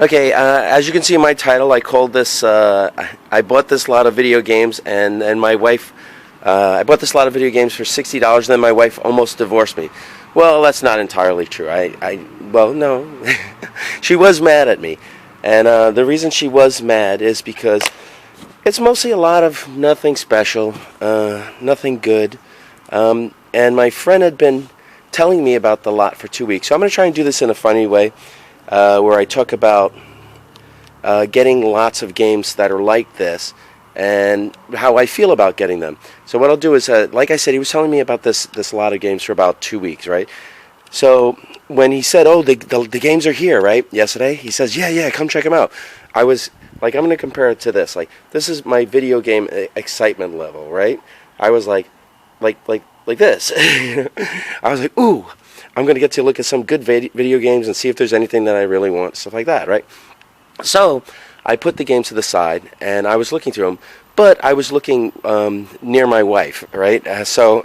Okay, as you can see in my title, I called this, I bought this lot of video games, and my wife, I bought this lot of video games for $60, and then my wife almost divorced me. Well, that's not entirely true. Well, no. She was mad at me. And the reason she was mad is because it's mostly a lot of nothing special, nothing good. And my friend had been telling me about the lot for 2 weeks. So I'm going to try and do this in a funny way. Where I talk about getting lots of games that are like this and how I feel about getting them. So what I'll do is, like I said, he was telling me about this lot of games for about 2 weeks, right? So when he said, oh, the games are here, right, yesterday, he says, yeah, come check them out. I was like, I'm going to compare it to this. Like, this is my video game excitement level, right? I was like this. I was like, ooh. I'm going to get to look at some good video games and see if there's anything that I really want, stuff like that, right? So I put the games to the side, and I was looking through them, but I was looking near my wife, right? So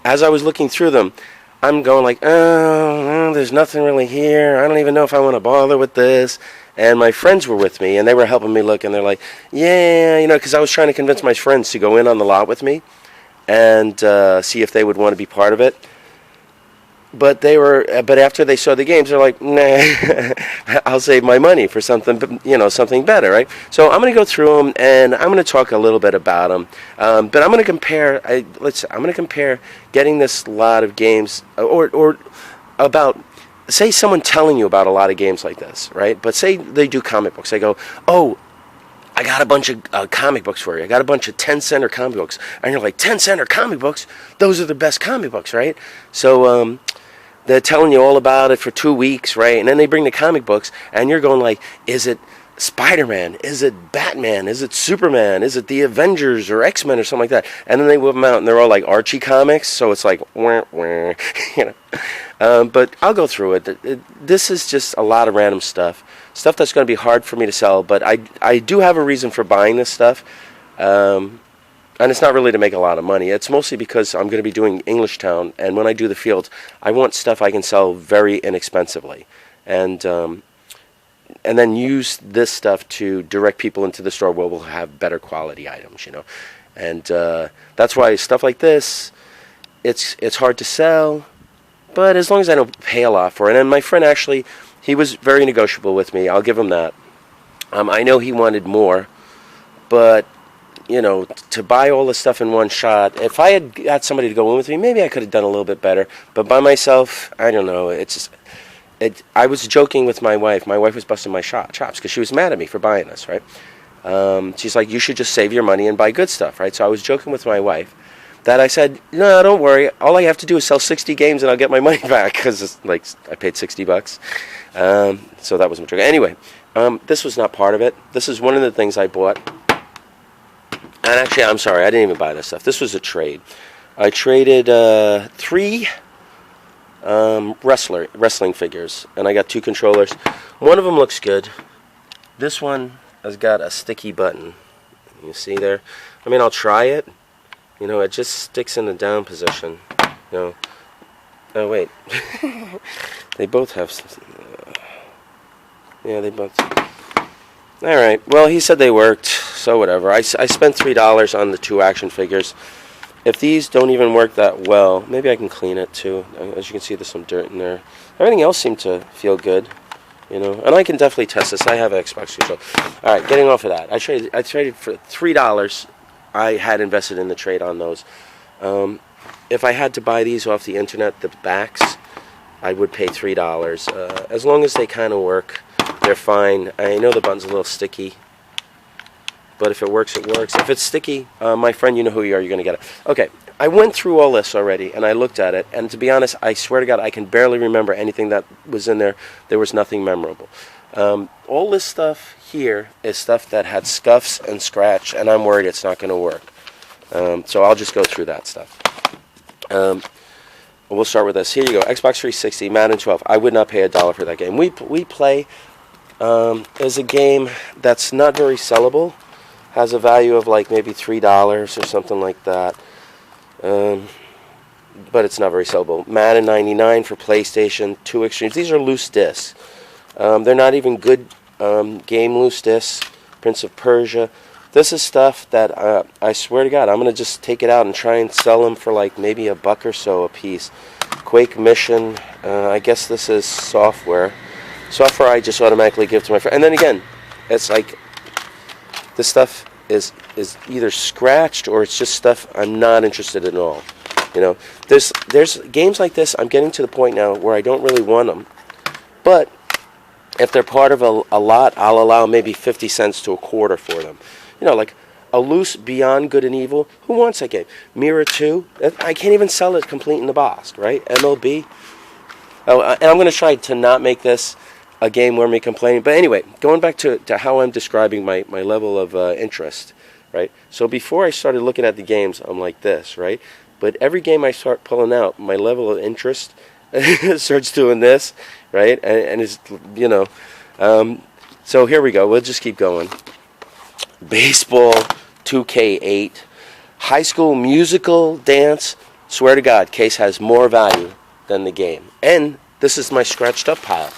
as I was looking through them, I'm going like, oh, there's nothing really here. I don't even know if I want to bother with this. And my friends were with me, and they were helping me look, and they're like, yeah, because I was trying to convince my friends to go in on the lot with me and see if they would want to be part of it. But after they saw the games, they're like, nah, I'll save my money for something, something better, right? So I'm going to go through them, and I'm going to talk a little bit about them. But I'm going to compare. I'm going to compare getting this lot of games, or about, say, someone telling you about a lot of games like this, right? But say they do comic books. They go, oh, I got a bunch of comic books for you. I got a bunch of 10-center comic books. And you're like, 10-center comic books? Those are the best comic books, right? So they're telling you all about it for 2 weeks, right? And then they bring the comic books, and you're going like, is it Spider-Man? Is it Batman? Is it Superman? Is it the Avengers or X-Men or something like that? And then they whip them out, and they're all like Archie comics, so it's like, wah, wah, but I'll go through it. This is just a lot of random stuff that's going to be hard for me to sell, but I do have a reason for buying this stuff. And it's not really to make a lot of money. It's mostly because I'm going to be doing Englishtown, and when I do the fields, I want stuff I can sell very inexpensively, and then use this stuff to direct people into the store where we'll have better quality items, And that's why stuff like this, it's hard to sell, but as long as I don't pay a lot for it. And my friend actually, he was very negotiable with me. I'll give him that. I know he wanted more, but to buy all this stuff in one shot, if I had got somebody to go in with me, maybe I could have done a little bit better. But by myself, I don't know. I was joking with my wife. My wife was busting my chops because she was mad at me for buying this, right? She's like, you should just save your money and buy good stuff, right? So I was joking with my wife that I said, no, don't worry. All I have to do is sell 60 games and I'll get my money back because I paid $60. So that was my joke. Anyway, this was not part of it. This is one of the things I bought. And actually, I'm sorry, I didn't even buy this stuff. This was a trade. I traded 3 wrestling figures, and I got 2 controllers. One of them looks good. This one has got a sticky button. You see there? I mean, I'll try it. It just sticks in the down position. Oh, wait. They both have... yeah, they both... Alright, well, he said they worked, so whatever. I spent $3 on the 2 action figures. If these don't even work that well, maybe I can clean it too. As you can see, there's some dirt in there. Everything else seemed to feel good, And I can definitely test this. I have an Xbox controller. Alright, getting off of that. I traded for $3. I had invested in the trade on those. If I had to buy these off the internet, the backs, I would pay $3. As long as they kind of work, they're fine. I know the button's a little sticky, but if it works, it works. If it's sticky, my friend, you know who you are, you're going to get it. Okay, I went through all this already, and I looked at it, and to be honest, I swear to God, I can barely remember anything that was in there. There was nothing memorable. All this stuff here is stuff that had scuffs and scratch, and I'm worried it's not going to work. So I'll just go through that stuff. We'll start with this. Here you go, Xbox 360, Madden 12. I would not pay $1 for that game. We play is a game that's not very sellable. Has a value of like maybe $3 or something like that. But it's not very sellable. Madden 99 for PlayStation, 2 Extremes. These are loose discs. They're not even good game loose discs. Prince of Persia. This is stuff that I swear to God, I'm going to just take it out and try and sell them for like maybe $1 or so a piece. Quake Mission. I guess this is software. Software I just automatically give to my friend. And then again, it's like this stuff is either scratched or it's just stuff I'm not interested in at all. You know, there's games like this. I'm getting to the point now where I don't really want them, but if they're part of a lot, I'll allow maybe 50 cents to a quarter for them. You know, like a loose Beyond Good and Evil. Who wants that game? Mirror 2. I can't even sell it complete in the box, right? MLB. Oh, and I'm going to try to not make this a game where me complaining. But anyway, going back to how I'm describing my level of interest, right? So before I started looking at the games, I'm like this, right? But every game I start pulling out, my level of interest starts doing this, right? And it's, you know, so here we go. We'll just keep going. Baseball, 2K8, High School Musical, Dance. Swear to God, case has more value than the game. And this is my scratched up pile.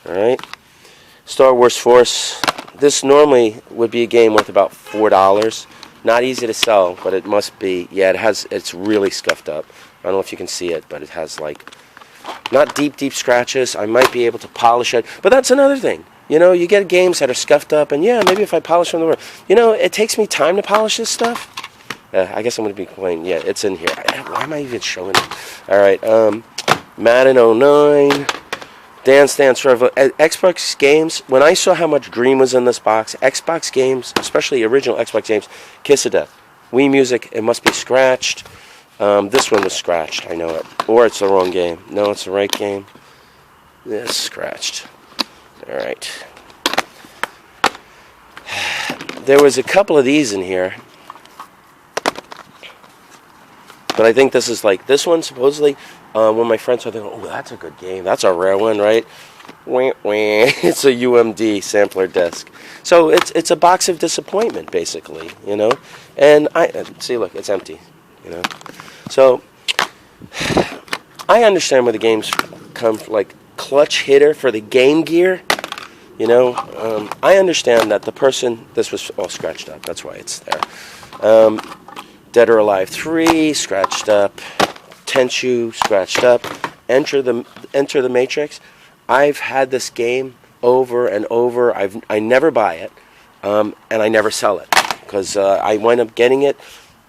All right. Star Wars Force. This normally would be a game worth about $4. Not easy to sell, but it must be. Yeah, it's really scuffed up. I don't know if you can see it, but it has like not deep scratches. I might be able to polish it, but that's another thing. You know, you get games that are scuffed up, and yeah, maybe if I polish them, you know, it takes me time to polish this stuff. I guess I'm going to be complaining. Yeah, it's in here. Why am I even showing it? All right, Madden '09, Dance Dance Revolution, Xbox games. When I saw how much green was in this box, Xbox games, especially original Xbox games, kiss of death. Wii Music, it must be scratched. This one was scratched, I know it. Or it's the wrong game. No, it's the right game. It's scratched. Alright. There was a couple of these in here. But I think this is like, this one supposedly, when my friends are thinking, oh, that's a good game. That's a rare one, right? It's a UMD sampler disc. So it's a box of disappointment, basically, you know? And see, look, it's empty, you know? So, I understand where the games come from, like clutch hitter for the Game Gear. You know, I understand that the person, this was all scratched up, that's why it's there. Dead or Alive 3, scratched up. Tenchu, scratched up. Enter the Matrix. I've had this game over and over. I never buy it, and I never sell it because I wind up getting it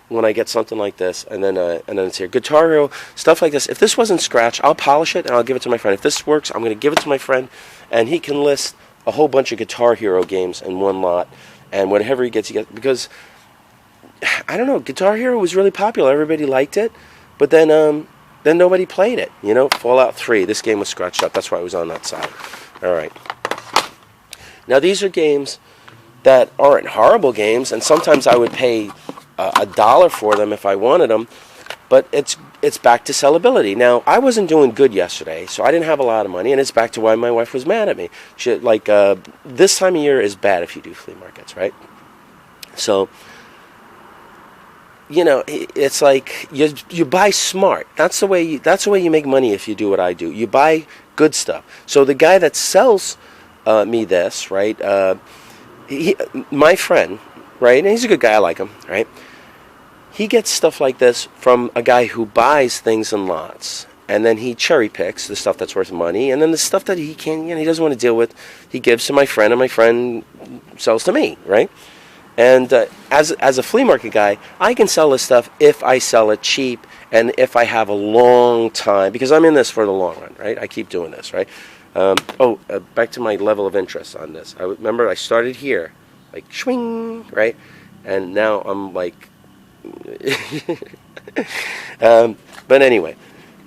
when I get something like this, and then it's here. Guitar Hero, stuff like this. If this wasn't scratched, I'll polish it and I'll give it to my friend. If this works, I'm going to give it to my friend, and he can list a whole bunch of Guitar Hero games in one lot, and whatever he gets, because I don't know, Guitar Hero was really popular. Everybody liked it, but then nobody played it. You know, Fallout 3. This game was scratched up. That's why it was on that side. All right. Now these are games that aren't horrible games, and sometimes I would pay $1 for them if I wanted them, but it's back to sellability. Now, I wasn't doing good yesterday, so I didn't have a lot of money, and it's back to why my wife was mad at me. She, like, this time of year is bad if you do flea markets, right? So, you know, it's like you buy smart. That's the way you make money if you do what I do. You buy good stuff. So the guy that sells me this, right? My friend, right? And he's a good guy. I like him, right? He gets stuff like this from a guy who buys things in lots, and then he cherry picks the stuff that's worth money, and then the stuff that he can't, he doesn't want to deal with, he gives to my friend, and my friend sells to me, right? And as a flea market guy, I can sell this stuff if I sell it cheap and if I have a long time, because I'm in this for the long run, right? I keep doing this, right? Back to my level of interest on this. I remember I started here, like swing, right? And now I'm like, but anyway,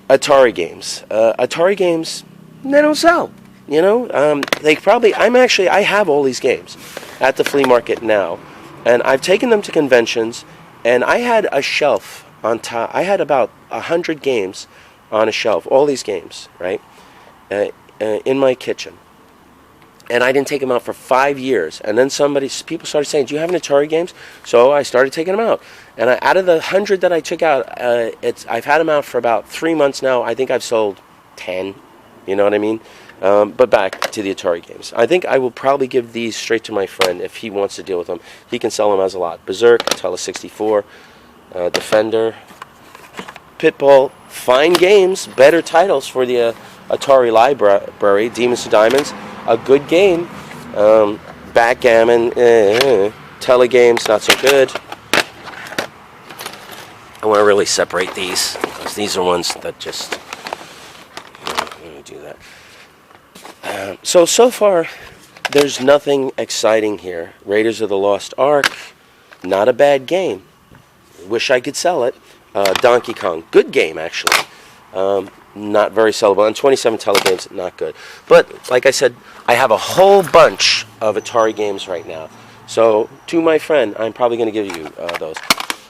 Atari games. Atari games, they don't sell. You know, I have all these games at the flea market now, and I've taken them to conventions, and I had a shelf on top. I had about 100 games on a shelf, all these games, right, in my kitchen. And I didn't take them out for 5 years. And then people started saying, do you have any Atari games? So I started taking them out. And out of the 100 that I took out, I've had them out for about 3 months now. I think I've sold 10. You know what I mean? But back to the Atari games. I think I will probably give these straight to my friend if he wants to deal with them. He can sell them as a lot. Berserk, Tele 64, Defender, Pitbull. Fine games, better titles for the Atari library. Demons to Diamonds, a good game. Backgammon, Telegames, not so good. I want to really separate these, because these are ones that just... Let me do that. So far, there's nothing exciting here. Raiders of the Lost Ark, not a bad game. Wish I could sell it. Donkey Kong, good game, actually. Not very sellable. And 27 Telegames, not good. But, like I said, I have a whole bunch of Atari games right now. So, to my friend, I'm probably going to give you those.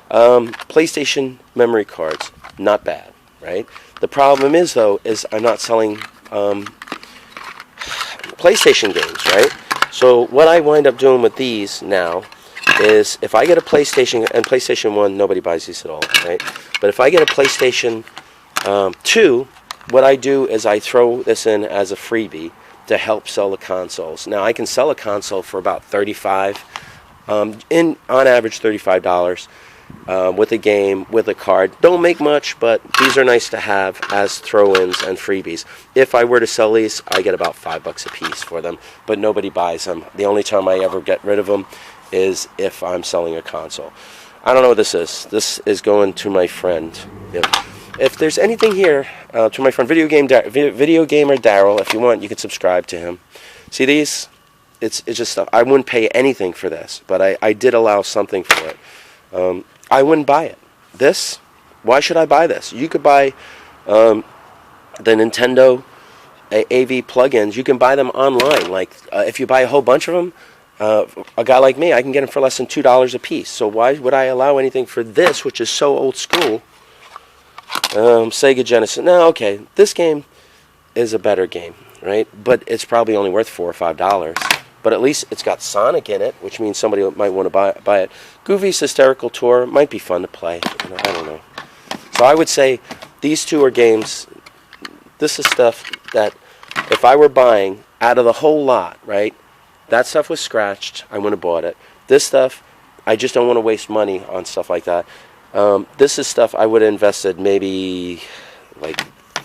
PlayStation memory cards, not bad, right? The problem is, though, is I'm not selling PlayStation games, right? So what I wind up doing with these now is if I get a PlayStation, and PlayStation 1, nobody buys these at all, right? But if I get a PlayStation 2, what I do is I throw this in as a freebie to help sell the consoles. Now, I can sell a console for about $35, on average $35, with a game, with a card. Don't make much, but these are nice to have as throw-ins and freebies. If I were to sell these, I get about $5 a piece for them, but nobody buys them. The only time I ever get rid of them is if I'm selling a console. I don't know what this is. This is going to my friend. If there's anything here, to my friend Video Gamer Daryl, if you want, you can subscribe to him. See these? It's just stuff. I wouldn't pay anything for this, but I did allow something for it. I wouldn't buy it. This? Why should I buy this? You could buy the Nintendo AV plugins. You can buy them online. Like, if you buy a whole bunch of them, a guy like me, I can get them for less than $2 a piece. So why would I allow anything for this, which is so old school? Sega Genesis. No, okay. This game is a better game, right? But it's probably only worth $4 or $5. But at least it's got Sonic in it, which means somebody might want to buy it. Goofy's Hysterical Tour might be fun to play. I don't know. So I would say these two are games. This is stuff that if I were buying out of the whole lot, right? That stuff was scratched. I wouldn't have bought it. This stuff, I just don't want to waste money on stuff like that. This is stuff I would have invested maybe like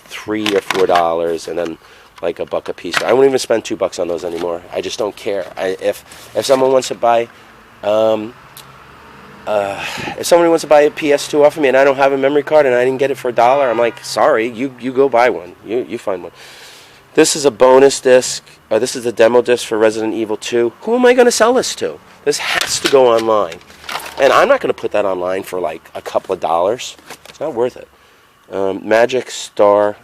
$3 or $4, and then like $1 a piece. I won't even spend $2 on those anymore. I just don't care. If someone wants to buy, if somebody wants to buy a PS2 off of me and I don't have a memory card and I didn't get it for $1, I'm like, sorry, you go buy one. You find one. This is a bonus disc. This is the demo disc for Resident Evil 2. Who am I going to sell this to? This has to go online, and I'm not going to put that online for like a couple of dollars. It's not worth it. Magic Star.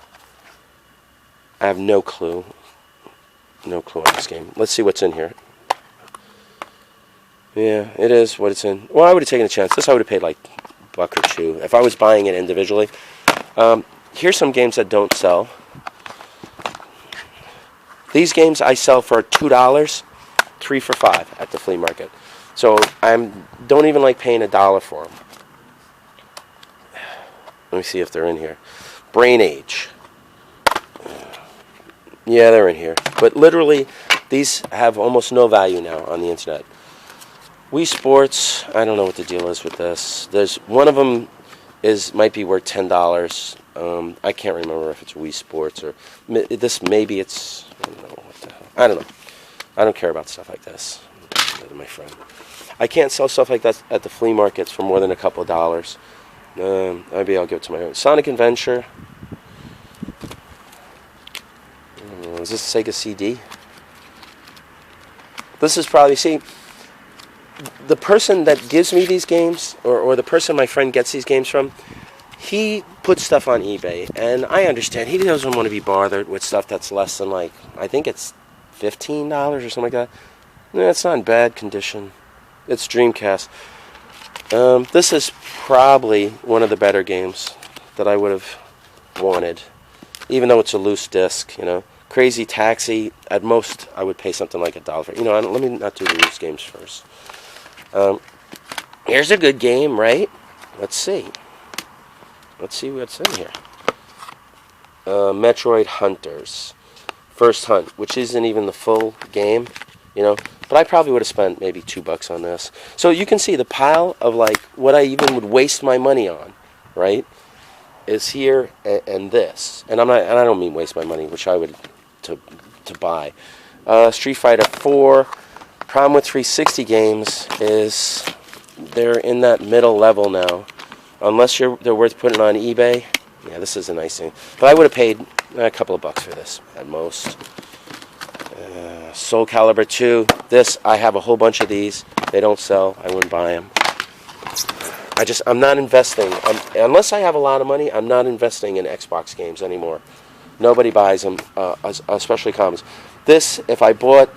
I have no clue. No clue on this game. Let's see what's in here. Yeah, it is what it's in. Well, I would have taken a chance. This I would have paid like $1 or $2 if I was buying it individually. Here's some games that don't sell. These games I sell for $2, 3 for $5 at the flea market. So I don't even like paying $1 for them. Let me see if they're in here. Brain Age. Yeah, they're in here. But literally, these have almost no value now on the internet. Wii Sports, I don't know what the deal is with this. There's one of them might be worth $10. I can't remember if it's Wii Sports or this. Maybe it's, I don't know what the hell. I don't know. I don't care about stuff like this. My friend, I can't sell stuff like that at the flea markets for more than a couple of dollars. Maybe I'll give it to my own. Sonic Adventure. Is this a Sega CD? This is probably, see, the person that gives me these games, or the person my friend gets these games from, he puts stuff on eBay, and I understand. He doesn't want to be bothered with stuff that's less than, like, I think it's $15 or something like that. No, it's not in bad condition. It's Dreamcast. This is probably one of the better games that I would have wanted, even though it's a loose disc, you know. Crazy Taxi, at most, I would pay something like $1 for. You know, let me not do the loose games first. Here's a good game, right? Let's see. Let's see what's in here. Metroid Hunters. First Hunt, which isn't even the full game, you know. But I probably would have spent maybe $2 on this. So you can see the pile of like what I even would waste my money on, right? Is here and this, and I don't mean waste my money, which I would to buy. Street Fighter 4. Problem with 360 games is they're in that middle level now. Unless they're worth putting on eBay. Yeah, this is a nice thing. But I would have paid a couple of bucks for this at most. Soul Calibur 2. This, I have a whole bunch of these. They don't sell. I wouldn't buy them. I'm not investing. Unless I have a lot of money, I'm not investing in Xbox games anymore. Nobody buys them, especially commons. This, if I bought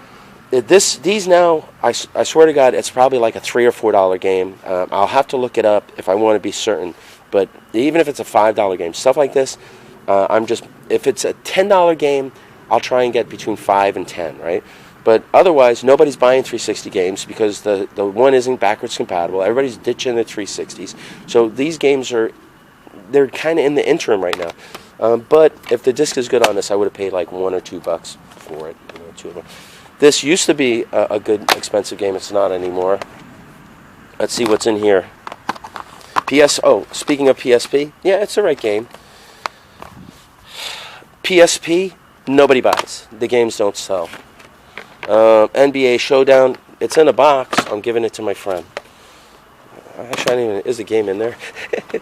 these now, I swear to God, it's probably like a $3 or $4 game. I'll have to look it up if I want to be certain. But even if it's a $5 game, stuff like this, if it's a $10 game, I'll try and get between 5 and 10, right? But otherwise, nobody's buying 360 games because the one isn't backwards compatible. Everybody's ditching the 360s. So these games they're kind of in the interim right now. But if the disc is good on this, I would have paid like $1 or $2 for it. You know, 2 of them. This used to be a good expensive game. It's not anymore. Let's see what's in here. Speaking of PSP, yeah, it's the right game. PSP, nobody buys. The games don't sell. NBA Showdown, it's in a box. I'm giving it to my friend. Actually, I don't even, is the game in there?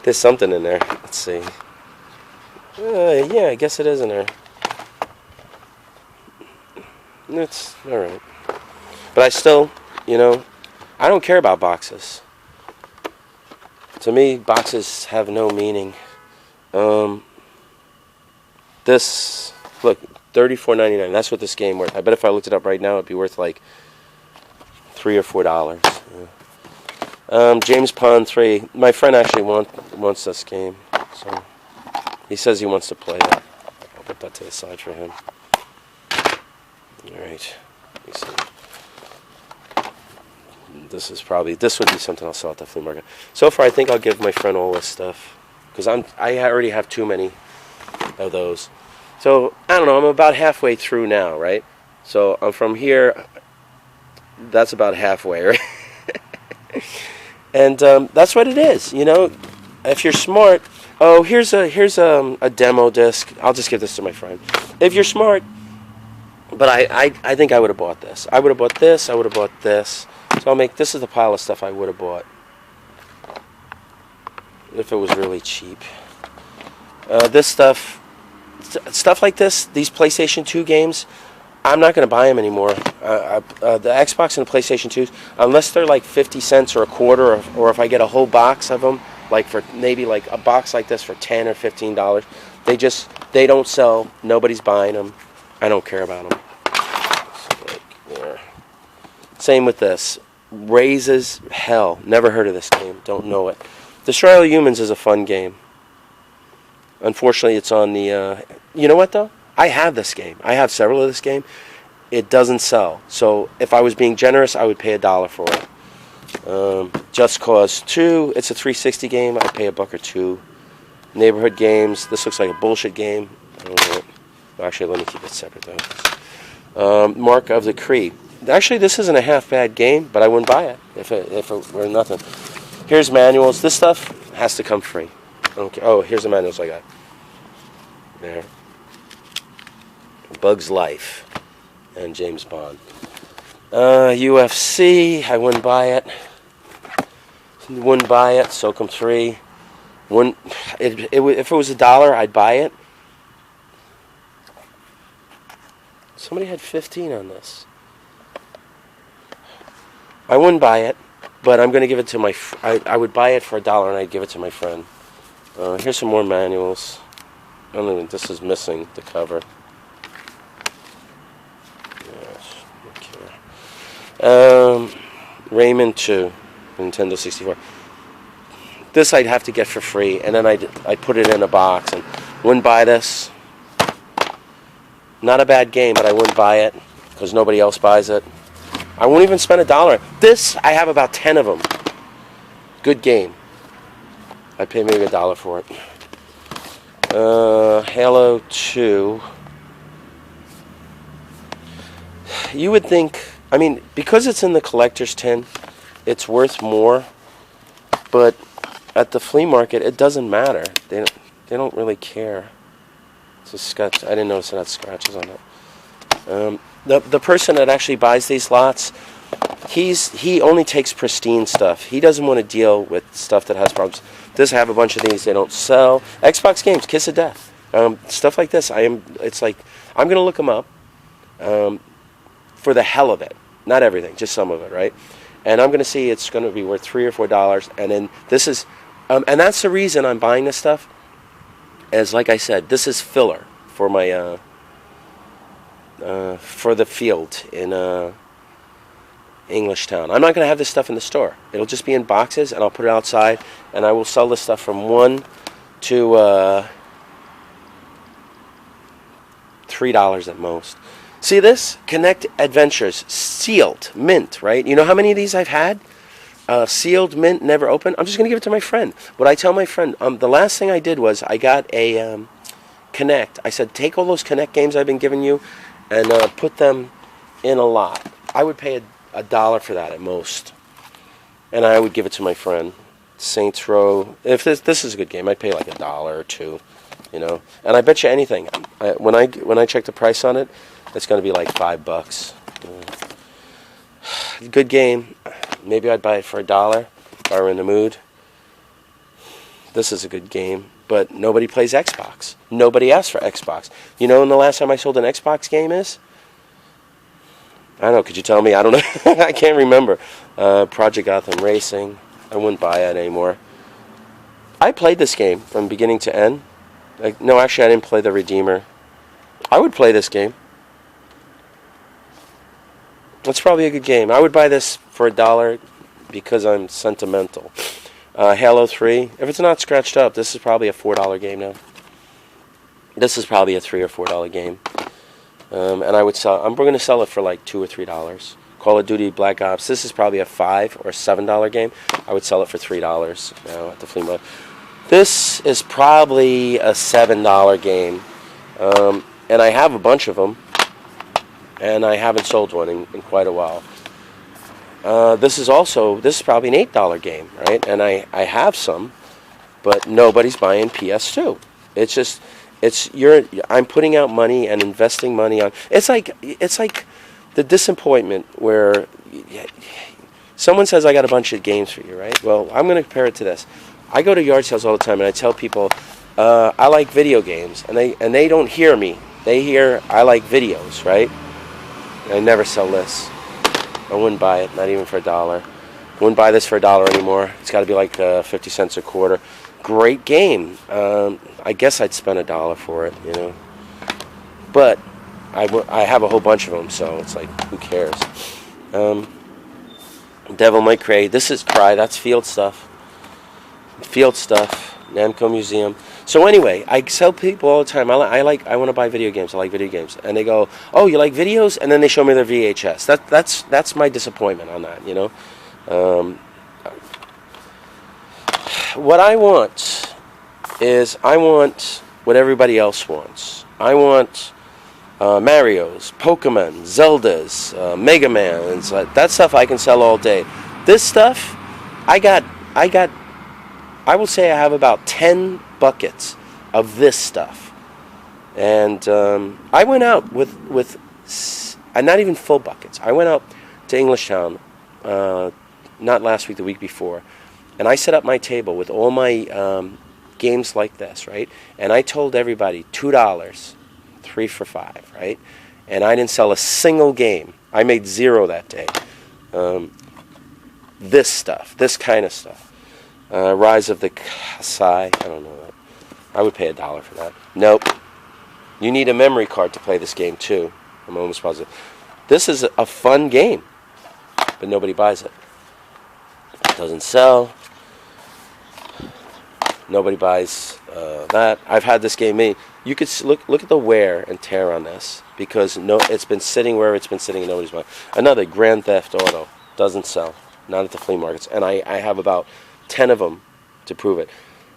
There's something in there. Let's see. Yeah, I guess it is in there. It's alright. But I still, I don't care about boxes. To me, boxes have no meaning. This, look, $34.99. That's what this game worth. I bet if I looked it up right now, it'd be worth like $3 or $4. Yeah. James Pond 3. My friend actually wants this game, so he says he wants to play it. I'll put that to the side for him. All right. Let me see. This would be something I'll sell at the flea market. So far, I think I'll give my friend all this stuff because I already have too many of those. So I don't know. I'm about halfway through now, right? So I'm from here. That's about halfway, right? And that's what it is. If you're smart. Oh, here's a demo disc. I'll just give this to my friend. If you're smart. But I think I would have bought this. I would have bought this. I would have bought this. So this is the pile of stuff I would have bought if it was really cheap. This stuff like this, these PlayStation 2 games, I'm not going to buy them anymore. The Xbox and the PlayStation 2s, unless they're like 50 cents or a quarter, or if I get a whole box of them, like for maybe like a box like this for $10 or $15, they don't sell. Nobody's buying them. I don't care about them. Same with this. Raises Hell. Never heard of this game. Don't know it. Destroy All Humans is a fun game. Unfortunately, it's on the... you know what, though? I have this game. I have several of this game. It doesn't sell. So if I was being generous, I would pay $1 for it. Just Cause 2. It's a 360 game. I'd pay $1 or $2. Neighborhood Games. This looks like a bullshit game. I don't know it. Actually, let me keep it separate, though. Mark of the Cree. Actually, this isn't a half bad game, but I wouldn't buy it if it were nothing. Here's manuals. This stuff has to come free. Okay. Oh, here's the manuals I got. There. Bug's Life and James Bond. UFC. I wouldn't buy it. Wouldn't buy it. SOCOM 3. If it was $1, I'd buy it. Somebody had 15 on this. I wouldn't buy it, but I'm going to give it to my... I would buy it for $1 and I'd give it to my friend. Here's some more manuals. I don't know, this is missing the cover. Yes, okay. Rayman 2, Nintendo 64. This I'd have to get for free, and then I'd put it in a box and wouldn't buy this. Not a bad game, but I wouldn't buy it because nobody else buys it. I won't even spend $1. This, I have about 10 of them. Good game. I'd pay maybe $1 for it. Halo 2. you would think, I mean, because it's in the collector's tin, it's worth more. But at the flea market, it doesn't matter. They don't really care. It's a scratch. I didn't notice it had scratches on it. The person that actually buys these lots, he only takes pristine stuff. He doesn't want to deal with stuff that has problems. This, I have a bunch of these. They don't sell. Xbox games, kiss of death. Stuff like this. It's like, I'm going to look them up for the hell of it. Not everything, just some of it, right? And I'm going to see it's going to be worth $3 or $4. And then this is, and that's the reason I'm buying this stuff. As like I said, this is filler for my for the field in Englishtown. I'm not going to have this stuff in the store. It'll just be in boxes, and I'll put it outside, and I will sell this stuff from $1 to $3 at most. See this? Connect Adventures, sealed, mint, right? You know how many of these I've had? Sealed, mint, never opened. I'm just going to give it to my friend. What I tell my friend, the last thing I did was I got a Connect. I said, take all those Connect games I've been giving you and put them in a lot. I would pay $1 for that at most. And I would give it to my friend. Saints Row. If this is a good game, I'd pay like $1 or $2, you know. And I bet you anything. When I check the price on it, it's going to be like $5. Good game. Maybe I'd buy it for $1 if I were in the mood. This is a good game, but nobody plays Xbox. Nobody asks for Xbox. You know when the last time I sold an Xbox game is? I don't know. Could you tell me? I don't know. I can't remember. Project Gotham Racing. I wouldn't buy it anymore. I played this game from beginning to end. No, actually, I didn't play the Redeemer. I would play this game. It's probably a good game. I would buy this for $1 because I'm sentimental. Halo 3. If it's not scratched up, this is probably a $4 game now. This is probably a $3 or $4 game. And I would sell. We're going to sell it for like $2 or $3. Call of Duty Black Ops. This is probably a $5 or $7 game. I would sell it for $3 now at the flea market. This is probably a $7 game. And I have a bunch of them. And I haven't sold one in quite a while. This is probably an $8 game, right? And I have some, but nobody's buying PS2. It's just, I'm putting out money and investing money on. It's like the disappointment where someone says, I got a bunch of games for you, right? Well, I'm going to compare it to this. I go to yard sales all the time, and I tell people, I like video games, and they don't hear me. They hear I like videos, right? I never sell this. I wouldn't buy it, not even for $1. Wouldn't buy this for $1 anymore. It's got to be like 50 cents a quarter. Great game. I guess I'd spend $1 for it, you know. But I have a whole bunch of them, so it's like, who cares? Devil May Cry. This is Cry. That's field stuff. Field stuff. Namco Museum. So anyway, I tell people all the time, I want to buy video games. I like video games, and they go, "Oh, you like videos?" And then they show me their VHS. That's my disappointment on that. You know, what I want is what everybody else wants. I want Mario's, Pokemon, Zeldas, Mega Man's. That stuff I can sell all day. This stuff, I will say I have about 10 buckets of this stuff. And I went out with not even full buckets. I went out to Englishtown, not last week, the week before, and I set up my table with all my games like this, right? And I told everybody $2, 3 for $5, right? And I didn't sell a single game. I made 0 that day. This stuff, this kind of stuff. Rise of the Kasai. I don't know that. I would pay $1 for that. Nope. You need a memory card to play this game too. I'm almost positive. This is a fun game, but nobody buys it. It doesn't sell. Nobody buys that. I've had this game made. You could look at the wear and tear on this because it's been sitting where it's been sitting and nobody's buying. Another Grand Theft Auto doesn't sell. Not at the flea markets, and I have about 10 of them to prove it.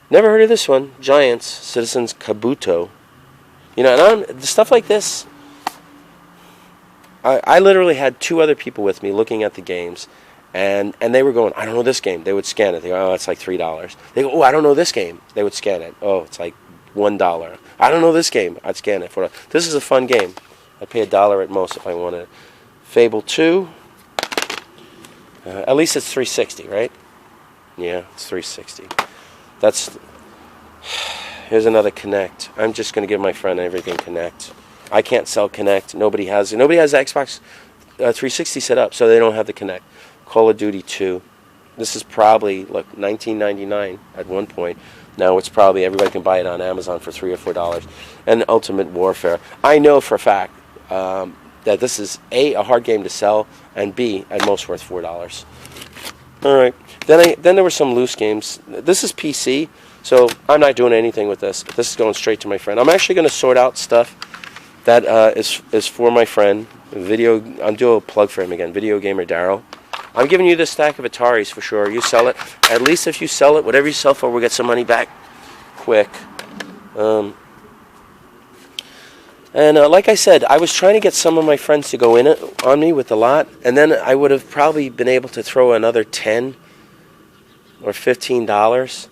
Never heard of this one. Giants, Citizens Kabuto. You know, and stuff like this, I literally had 2 other people with me looking at the games, and they were going, I don't know this game. They would scan it. They go, oh, it's like $3. They go, oh, I don't know this game. They would scan it. Oh, it's like $1. I don't know this game. I'd scan it for. This is a fun game. I'd pay $1 at most if I wanted it. Fable 2. At least it's 360, right? Yeah, it's 360. That's. Here's another Kinect. I'm just going to give my friend everything Kinect. I can't sell Kinect. Nobody has Xbox 360 set up, so they don't have the Kinect. Call of Duty 2. This is probably, look, $19.99 at one point. Now it's probably, everybody can buy it on Amazon for $3 or $4. And Ultimate Warfare. I know for a fact that this is A, a hard game to sell, and B, at most worth $4. All right. Then there were some loose games. This is PC, so I'm not doing anything with this. This is going straight to my friend. I'm actually going to sort out stuff that is for my friend. I'm doing a plug for him again. Video Gamer Daryl. I'm giving you this stack of Ataris for sure. You sell it. At least if you sell it, whatever you sell for, we'll get some money back quick. Like I said, I was trying to get some of my friends to go in it on me with the lot, and then I would have probably been able to throw another $10 or $15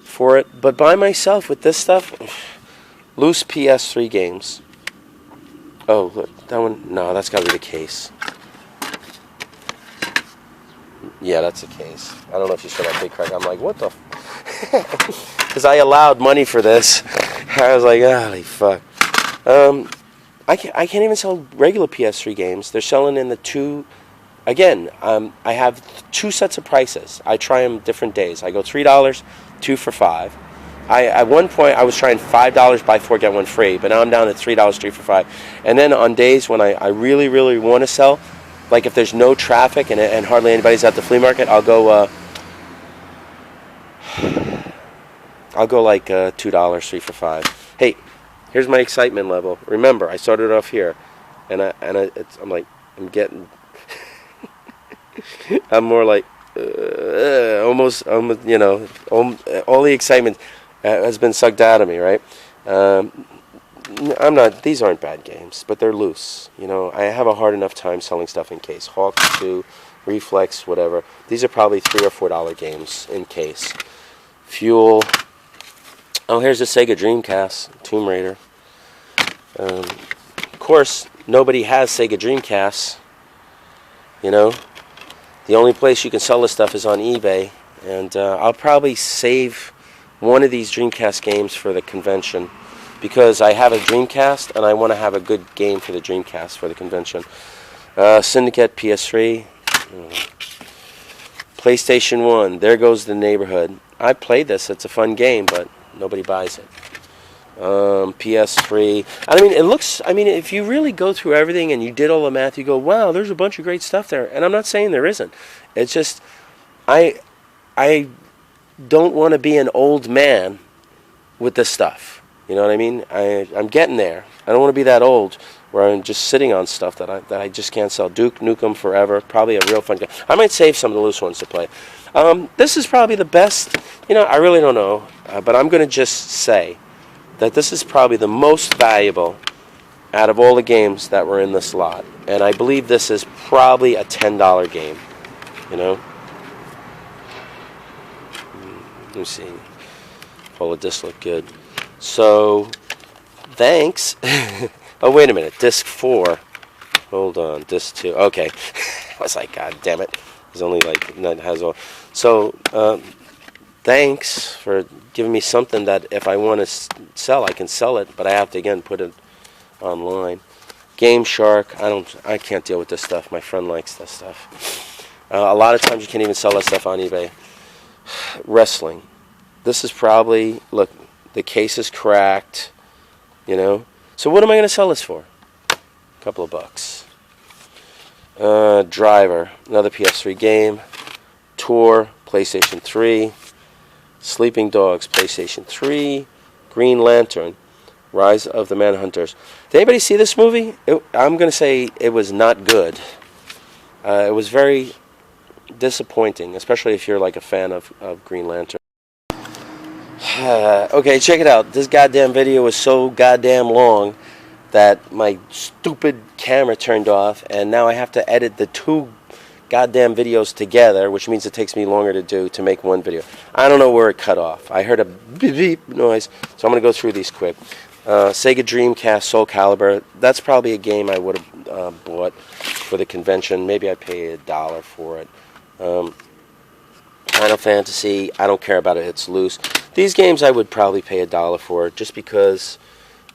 for it. But by myself with this stuff, loose PS3 games. Oh, look, that one. No, that's got to be the case. Yeah, that's the case. I don't know if you saw that big crack. I'm like, what the? Because I allowed money for this. I was like, holy fuck. I can't even sell regular PS3 games. They're selling in the 2. Again, I have 2 sets of prices. I try them different days. I go $3, 2 for $5. At one point I was trying $5 buy 4 get 1 free, but now I'm down to $3, 3 for $5. And then on days when I really really want to sell, like if there's no traffic and hardly anybody's at the flea market, I'll go like $2, 3 for $5. Hey, here's my excitement level. Remember, I started off here, and I'm getting. I'm more like almost, you know, all the excitement has been sucked out of me, right? I'm not. These aren't bad games, but they're loose. You know, I have a hard enough time selling stuff in case. Hawk 2, Reflex, whatever. These are probably $3 or $4 games in case. Fuel. Oh, here's a Sega Dreamcast, Tomb Raider. Of course, nobody has Sega Dreamcasts. You know, the only place you can sell this stuff is on eBay, and I'll probably save one of these Dreamcast games for the convention because I have a Dreamcast and I want to have a good game for the Dreamcast for the convention. Syndicate PS3, PlayStation 1. There goes the neighborhood. I played this. It's a fun game, but nobody buys it. PS3. I mean, it looks. I mean, if you really go through everything and you did all the math, you go, "Wow, there's a bunch of great stuff there." And I'm not saying there isn't. It's just, I don't want to be an old man with this stuff. You know what I mean? I'm getting there. I don't want to be that old where I'm just sitting on stuff that I just can't sell. Duke Nukem Forever, probably a real fun game. I might save some of the loose ones to play. This is probably the best. You know, I really don't know, but I'm going to just say that this is probably the most valuable out of all the games that were in this lot. And I believe this is probably a $10 game, you know? Let me see. All of this look good. So, thanks. Oh, wait a minute. Disc 4. Hold on. Disc 2. Okay. I was like, God damn it. There's only like, that has all. So, thanks for giving me something that if I want to sell, I can sell it, but I have to again put it online. Game Shark, I can't deal with this stuff. My friend likes this stuff. A lot of times you can't even sell that stuff on eBay. Wrestling. This is probably, look, the case is cracked, you know. So what am I going to sell this for? A couple of bucks. Driver, another PS3 game. Tour, PlayStation 3. Sleeping Dogs, PlayStation 3. Green Lantern, Rise of the Manhunters. Did anybody see this movie? I'm going to say it was not good. It was very disappointing, especially if you're like a fan of Green Lantern. Okay, check it out. This goddamn video is so goddamn long that my stupid camera turned off, and now I have to edit the 2 goddamn videos together, which means it takes me longer to do to make one video. I don't know where it cut off. I heard a beep beep noise, so I'm going to go through these quick. Sega Dreamcast Soul Calibur. That's probably a game I would have bought for the convention. Maybe I paid $1 for it. Final Fantasy, I don't care about it. It's loose. These games I would probably pay $1 for, just because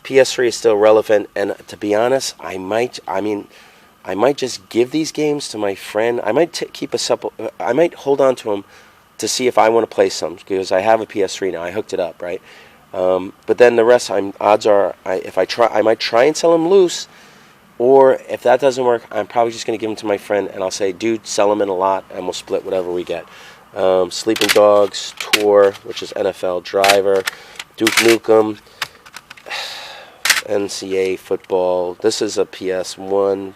PS3 is still relevant. And to be honest, I might just give these games to my friend. I might I might hold on to them to see if I want to play some, because I have a PS3 now. I hooked it up, right? But then the rest, odds are, I might try and sell them loose, or if that doesn't work, I'm probably just going to give them to my friend, and I'll say, dude, sell them in a lot, and we'll split whatever we get. Sleeping Dogs, Tour, which is NFL, Driver, Duke Nukem, NCAA football. This is a PS1.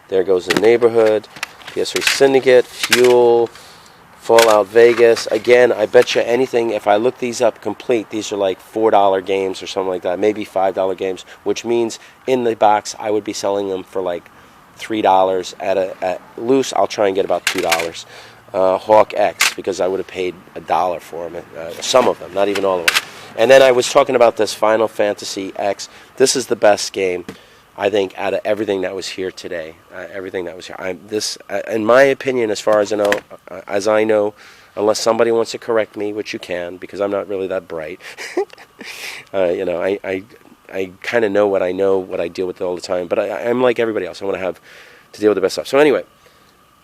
There goes the Neighborhood, PS3 Syndicate, Fuel, Fallout Vegas. Again, I bet you anything, if I look these up complete, these are like $4 games or something like that, maybe $5 games, which means in the box I would be selling them for like $3 at loose. I'll try and get about $2. Hawk X, because I would have paid $1 for them, some of them, not even all of them. And then I was talking about this Final Fantasy X. This is the best game, I think, out of everything that was here today. Everything that was here. In my opinion, as far as I know, unless somebody wants to correct me, which you can, because I'm not really that bright. I kind of know, what I deal with all the time. But I'm like everybody else. I want to have to deal with the best stuff. So anyway,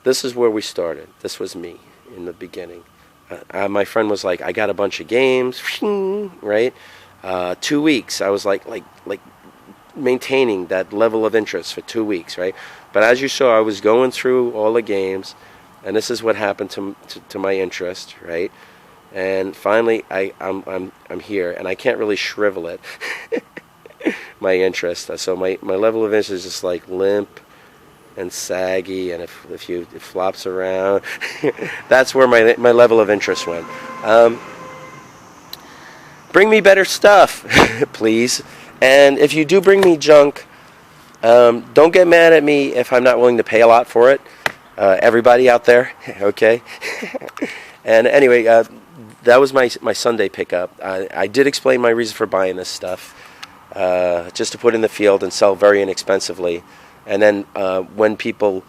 this is where we started. This was me in the beginning. My friend was like, I got a bunch of games, right? 2 weeks. I was like maintaining that level of interest for 2 weeks, right? But as you saw, I was going through all the games, and this is what happened to my interest, right? And finally, I'm here, and I can't really shrivel it, my interest. So my level of interest is just like limp and saggy, and if it flops around, that's where my level of interest went. Bring me better stuff, please. And if you do bring me junk, don't get mad at me if I'm not willing to pay a lot for it. Everybody out there, okay? And anyway, that was my Sunday pickup. I did explain my reason for buying this stuff, just to put in the field and sell very inexpensively. And then when people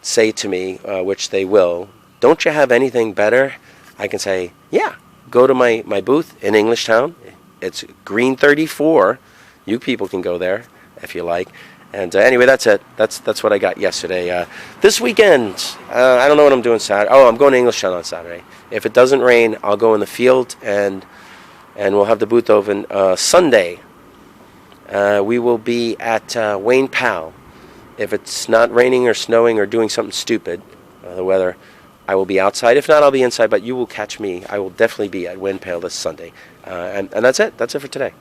say to me, which they will, don't you have anything better? I can say, yeah, go to my booth in Englishtown. It's Green 34. You people can go there if you like. And anyway, that's it. That's what I got yesterday. This weekend, I don't know what I'm doing Saturday. Oh, I'm going to Englishtown on Saturday. If it doesn't rain, I'll go in the field, and we'll have the booth open. Sunday, we will be at Wayne Powell. If it's not raining or snowing or doing something stupid, the weather, I will be outside. If not, I'll be inside, but you will catch me. I will definitely be at Wayne Powell this Sunday. And that's it. That's it for today.